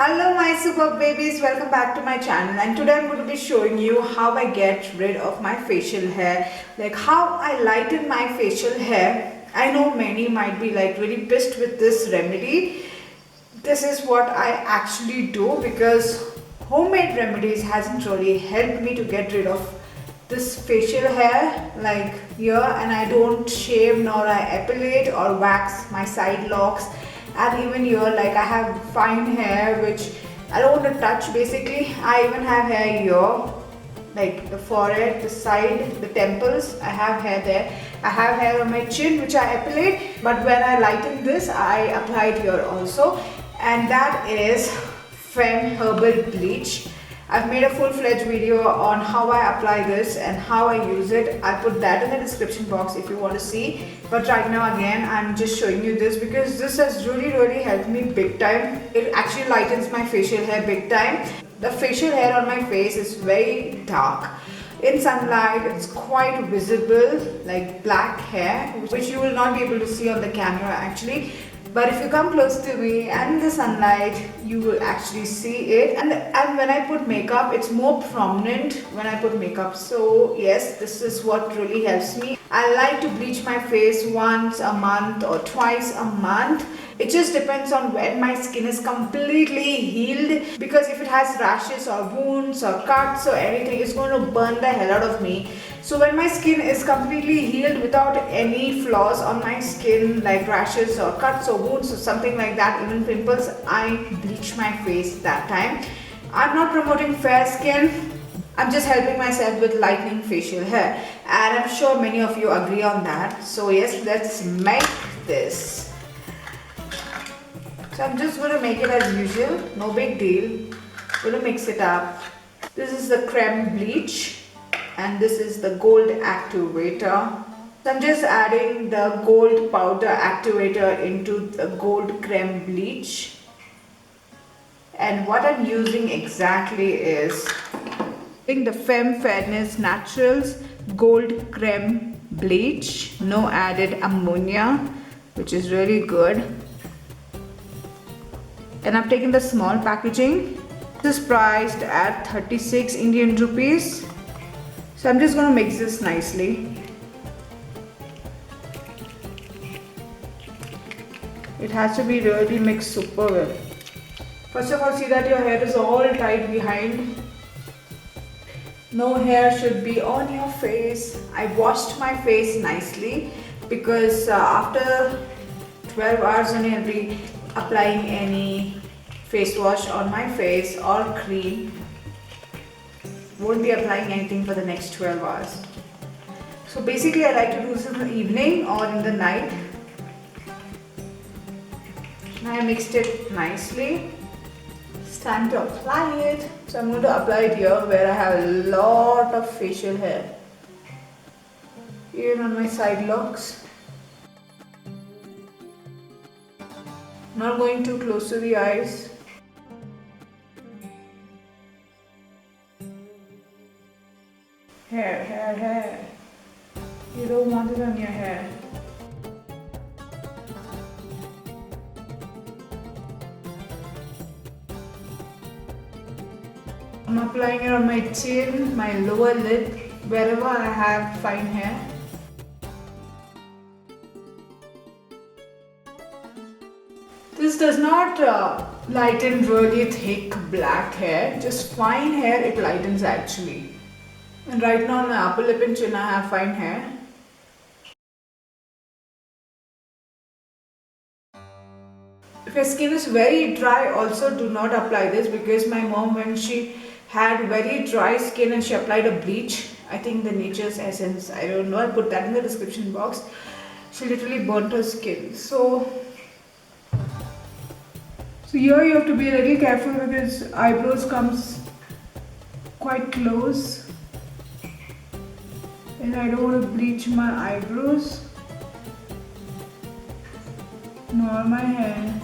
Hello my super babies, welcome back to my channel, and today I'm going to be showing you how I get rid of my facial hair, like how I lighten my facial hair. I know many might be like really pissed with this remedy. This is what I actually do because homemade remedies hasn't really helped me to get rid of this facial hair like here, and I don't shave nor I epilate or wax my side locks. And even here, like I have fine hair which I don't want to touch. Basically, I even have hair here, like the forehead, the side, the temples. I have hair there. I have hair on my chin which I epilate, but when I lighten this I apply it here also, and that is Fem Herbal Bleach. I've made a full-fledged video on how I apply this and how I use it. I'll put that in the description box if you want to see. But right now again, I'm just showing you this because this has really helped me big time. It actually lightens my facial hair big time. The facial hair on my face is very dark. In sunlight, it's quite visible, like black hair, which you will not be able to see on the camera actually. But if you come close to me and in the sunlight, you will actually see it. And when I put makeup, it's more prominent when I put makeup. So yes, this is what really helps me. I like to bleach my face once a month or twice a month. It just depends on when my skin is completely healed, because if it has rashes or wounds or cuts or anything, it's going to burn the hell out of me. So when my skin is completely healed without any flaws on my skin, like rashes or cuts or wounds or something like that, even pimples, I bleach my face that time. I'm not promoting fair skin. I'm just helping myself with lightening facial hair, and I'm sure many of you agree on that. So yes, let's make this. So I'm just going to make it as usual, no big deal. Going to mix it up. This is the creme bleach and this is the gold activator. So I'm just adding the gold powder activator into the gold creme bleach. And what I'm using exactly is the Fem Fairness Naturals Gold Creme Bleach. No added ammonia, which is really good. And I've taken the small packaging. This is priced at 36 Indian rupees. So I'm just going to mix this nicely. It has to be really mixed super well. First of all, see that your hair is all tight behind. No hair should be on your face. I washed my face nicely because after 12 hours only I'll be applying any face wash on my face or cream. Won't be applying anything for the next 12 hours. So basically I like to do this in the evening or in the night. Now I mixed it nicely. It's time to apply it. So I'm going to apply it here where I have a lot of facial hair. Even on my side locks. Not going too close to the eyes. Hair. You don't want it on your hair. I'm applying it on my chin, my lower lip, wherever I have fine hair. This does not lighten really thick black hair, just fine hair it lightens actually. And right now on my upper lip and chin I have fine hair. If your skin is very dry, also do not apply this, because my mom, when she had very dry skin and she applied a bleach, I think the Nature's Essence, I don't know, I'll put that in the description box. She literally burnt her skin. So here you have to be really careful because eyebrows comes quite close. And I don't want to bleach my eyebrows nor my hair.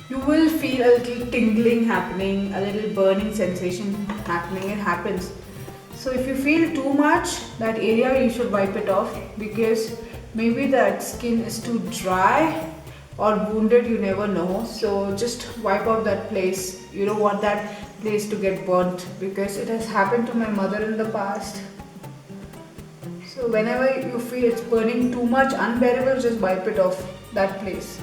You will feel a little tingling happening, a little burning sensation happening. It happens. So if you feel too much that area, you should wipe it off, because maybe that skin is too dry or wounded, you never know. So just wipe off that place. You don't want that place to get burnt, because it has happened to my mother in the past. So whenever you feel it's burning too much, unbearable, just wipe it off that place.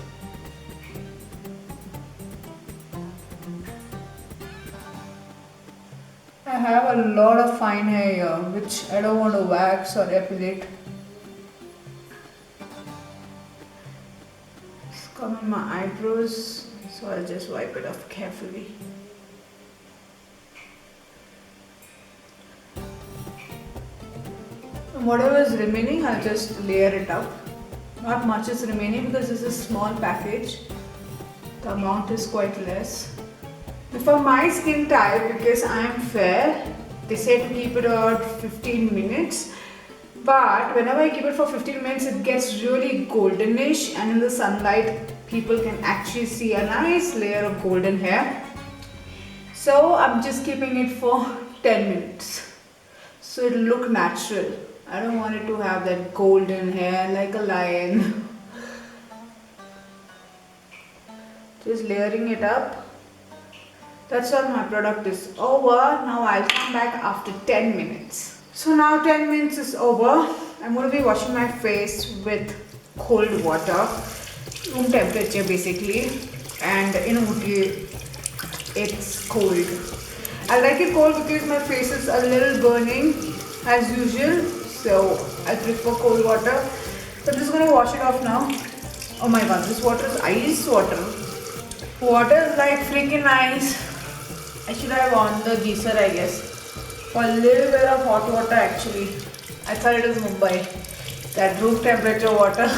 I have a lot of fine hair here, which I don't want to wax or epilate. It's come in my eyebrows, so I'll just wipe it off carefully. And whatever is remaining, I'll just layer it up. Not much is remaining because this is a small package. The amount is quite less. For my skin type, because I am fair, they say to keep it about 15 minutes. But whenever I keep it for 15 minutes, it gets really goldenish, and in the sunlight, people can actually see a nice layer of golden hair. So I'm just keeping it for 10 minutes. So it'll look natural. I don't want it to have that golden hair like a lion. Just layering it up. That's all, my product is over. Now I'll come back after 10 minutes. So now 10 minutes is over. I'm going to be washing my face with cold water, room temperature basically, and in Ooty it's cold. I like it cold because my face is a little burning as usual, so I prefer cold water. So I'm just going to wash it off now. Oh my god, this water is ice water. Water is like freaking ice. I should have on the geyser, I guess. For a little bit of hot water actually. I thought it was Mumbai. That room temperature water.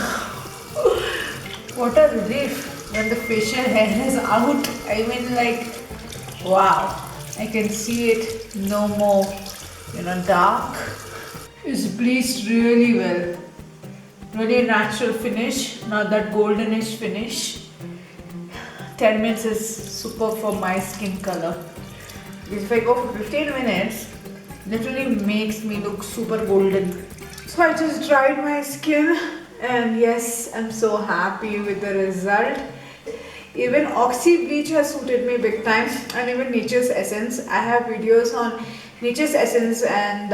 What a relief when the facial hair is out. I mean, like, wow. I can see it no more, dark. It's bleached really well. Really natural finish, not that goldenish finish. 10 minutes is super for my skin color. If I go for 15 minutes, literally makes me look super golden. So I just dried my skin, and yes, I'm so happy with the result. Even Oxy Bleach has suited me big time, and even Nature's Essence. I have videos on Nature's Essence and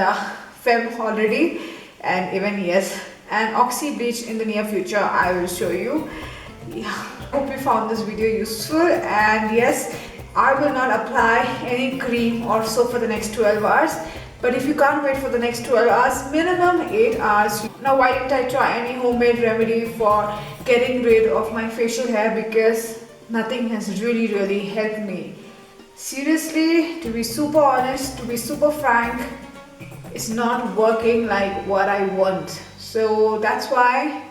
Fem already, and even and Oxy Bleach in the near future I will show you. Hope you found this video useful, and yes, I will not apply any cream or soap for the next 12 hours. But if you can't wait for the next 12 hours, minimum 8 hours. Now why didn't I try any homemade remedy for getting rid of my facial hair? Because nothing has really helped me. Seriously, to be super honest, to be super frank, it's not working like what I want. So that's why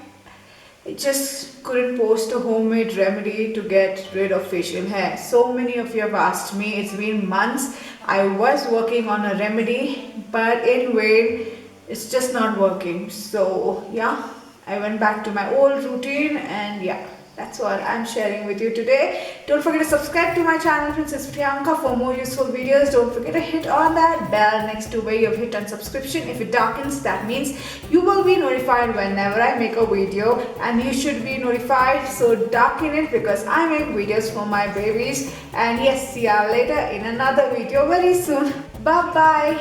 I just couldn't post a homemade remedy to get rid of facial hair. So many of you have asked me, it's been months. I was working on a remedy, but in vain, it's just not working. So yeah, I went back to my old routine, and yeah, that's what I'm sharing with you today. Don't forget to subscribe to my channel, Princess Priyanka, for more useful videos. Don't forget to hit on that bell next to where you have hit on subscription. If it darkens, that means you will be notified whenever I make a video, and you should be notified. So darken it, because I make videos for my babies. And yes, see you later in another video very soon. Bye bye.